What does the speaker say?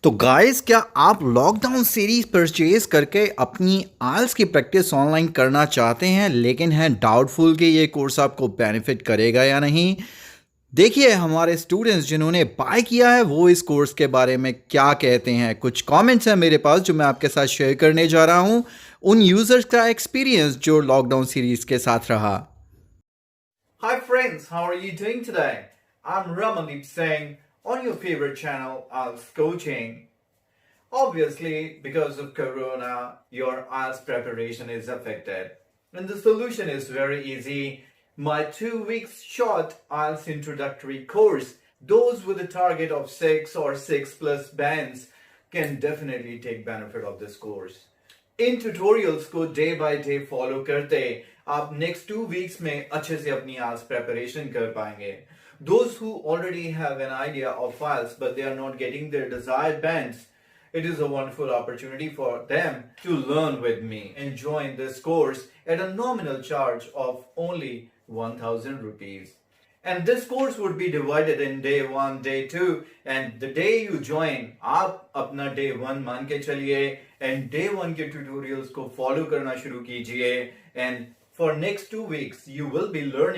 तो गाइस, क्या आप लॉकडाउन सीरीज परचेज करके अपनी आइल्स की प्रैक्टिस ऑनलाइन करना चाहते हैं लेकिन हैं डाउटफुल कि ये कोर्स आपको बेनिफिट करेगा या नहीं? देखिए हमारे स्टूडेंट्स जिन्होंने बाय किया है वो इस कोर्स के बारे में क्या कहते हैं। कुछ कमेंट्स हैं मेरे पास जो मैं आपके साथ शेयर करने जा रहा हूं, उन यूजर्स का एक्सपीरियंस जो लॉकडाउन सीरीज के साथ रहा। Hi friends, how are you doing today? I'm Ramandeep Singh on your favorite channel, Ielts Coaching. Obviously, because of Corona, your IELTS preparation is affected. And the solution is very easy. My 2 weeks short IELTS introductory course, those with a target of 6 or 6 plus bands can definitely take benefit of this course. In tutorials को day by day follow करते आप next 2 weeks में अच्छे से अपनी IELTS preparation कर पाएंगे. Those who already have an idea of IELTS but they are not getting their desired bands, it is a wonderful opportunity for them to learn with me and join this course at a nominal charge of only 1000 rupees. And this course would be divided in day 1, day 2, and the day you join, आप अपना day 1 मान के चलिए and day 1 के tutorials को follow करना शुरू कीजिए, and for next 2 weeks you will be learning